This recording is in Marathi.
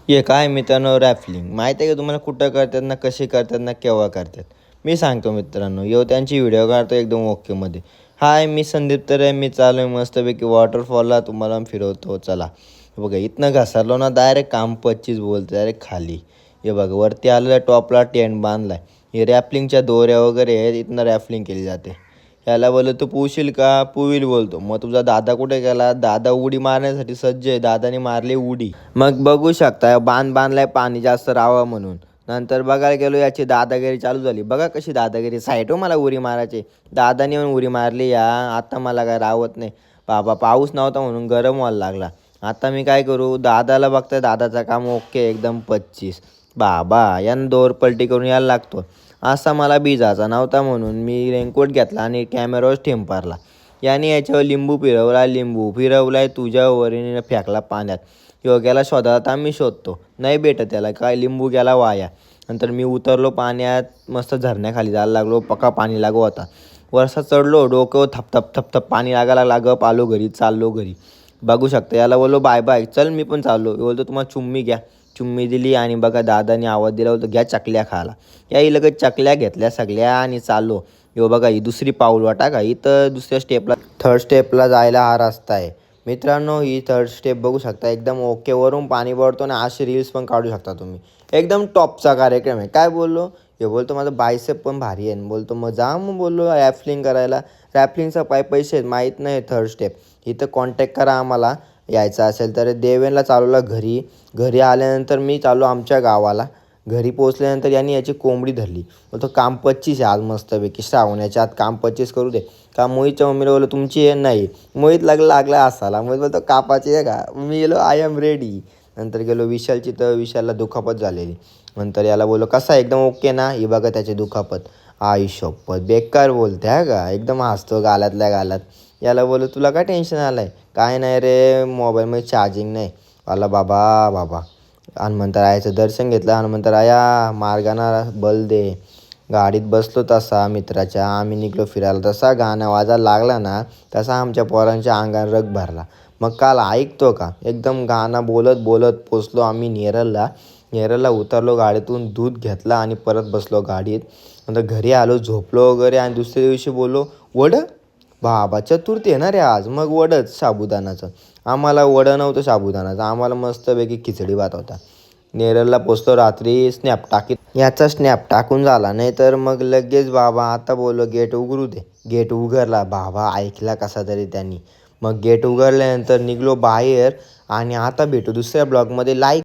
हे काय मित्रांनो, रॅफलिंग माहिती आहे का तुम्हाला? कुठं करतात ना, कशी करतात ना, केव्हा करतात? मी सांगतो मित्रांनो. त्यांची व्हिडिओ काढतो एकदम ओकेमध्ये. हाय, मी संदीप तर आहे. मी चालू आहे मस्तपैकी वॉटरफॉलला, तुम्हाला फिरवतो चला. हे बघा, इथनं घसरलो ना डायरेक्ट काम 25 बोलतो डायरेक्ट खाली. हे बघा, वरती आलेलं टॉपला टेंट बांधलाय. हे रॅफलिंगच्या दोऱ्या वगैरे आहेत, इथनं रॅफलिंग केली जाते. याला बोललो तू पोहशील का? पोवील बोलतो. मग तुझा दादा कुठे गेला? दादा उडी मारण्यासाठी सज्ज आहे. दादाने मारली उडी. मग बघू शकता बांध बांधलाय पाणी जास्त राहावं म्हणून. नंतर बघायला गेलो, याची दादागिरी चालू झाली. बघा कशी दादागिरी, साईड हो मला उडी मारायची. दादाने येऊन उडी मारली या. आता मला काय राहत नाही बाबा. पाऊस नव्हता म्हणून गरम व्हायला लागला. आता मी काय करू? दादाला बघताय, दादाचं काम ओके एकदम 25. बाबा यानं दोर पलटी करून यायला लागतो. असा मला भिजायचा नव्हता म्हणून मी रेनकोट घेतला आणि कॅमेरावर ठेंपारला. याने याच्यावर लिंबू फिरवलाय तुझ्यावर फेकला पाण्यात. गेला शोधायला तर मी शोधतो, नाही भेटत त्याला. काय लिंबू गेला वाया. नंतर मी उतरलो पाण्यात, मस्त झरण्याखाली जायला लागलो. पक्का पाणी लागू होता. वरसा चढलो, डोकं थप पाणी लागायला लागप. आलो घरी, चाललो घरी. बघू शकता, याला बोललो बाय बाय, चल मी पण चाललो. बोलतो तुम्हाला चुम्मी घ्या. चुम्मी दिली आणि बघा दादाने आवाज दिला होता, घ्या चकल्या खायला. याही लगेच चकल्या घेतल्या सगळ्या आणि चाललो. बघा, ही दुसरी पाऊल वाटा का इथं दुसऱ्या स्टेपला, थर्ड स्टेपला जायला हा रस्ता आहे मित्रांनो. ही थर्ड स्टेप बघू शकता, एकदम ओके. वरून पाणी पडतो ना, असे रील्स पण काढू शकता तुम्ही. एकदम टॉपचा कार्यक्रम आहे. काय बोललो? बोलतो माझं बायसेप पण भारी आहे. बोलतो मग जा, मग बोललो रॅफलिंग करायला. रॅफलिंगचा पैसे आहेत माहीत नाही. थर्ड स्टेप इथं कॉन्टॅक्ट करा आम्हाला यायचं असेल तर. देवेनला चालवला घरी. घरी आल्यानंतर मी चाललो आमच्या गावाला. घरी पोचल्यानंतर यांनी याची कोंबडी धरली. बोलतो काम 25 आहे आज मस्तपैकी. श्रावणाच्या आत काम 25 करू दे. का मोहितच्या मम्मीला बोललो तुमची आहे नाही. मोहित लागला असाला. मोहित बोलतो कापाची आहे का? मी गेलो आय एम रेडी. नंतर गेलो विशालची, तर विशालला दुखापत झालेली. नंतर याला बोललो कसा एकदम ओके ना? ही बघा त्याची दुखापत. आई शपथ बेकार बोलते हा का, एकदम हसतो गालातल्या गालात. याला बोललो तुला काय टेन्शन आलं आहे? काय नाही रे, मोबाईलमध्ये चार्जिंग नाही. आला बाबा. हनुमंतरायाचं दर्शन घेतलं. हनुमंतराया मार्गाना बल दे. गाडीत बसलो तसा मित्राच्या, आम्ही निघलो फिरायला. तसा गाणं वाजायला लागला ना, तसा आमच्या पोरांच्या अंगात रग भरला. मग काल ऐकतो का, एकदम गाणं बोलत बोलत पोचलो आम्ही नेरळला उतरलो गाडीतून. दूध घेतला आणि परत बसलो गाडीत. नंतर घरी आलो, झोपलो वगैरे. आणि दुसऱ्या दिवशी बोललो वड बाबा, चतुर्थी आहे ना रे आज. मग वडच साबुदाणाचं. आम्हाला वडं नव्हतं साबुदाणाचं, आम्हाला मस्तपैकी खिचडी भात होता. नेरळला पोचलो रात्री. याचा स्नॅप टाकून झाला नाही तर मग लगेच बाबा आता बोललो गेट उघडू दे. गेट उघडला. बाबा ऐकला कसा तरी त्यांनी. मग गेट उघडल्यानंतर निघलो बाहेर. आणि आता भेटू दुसऱ्या ब्लॉगमध्ये. लाईक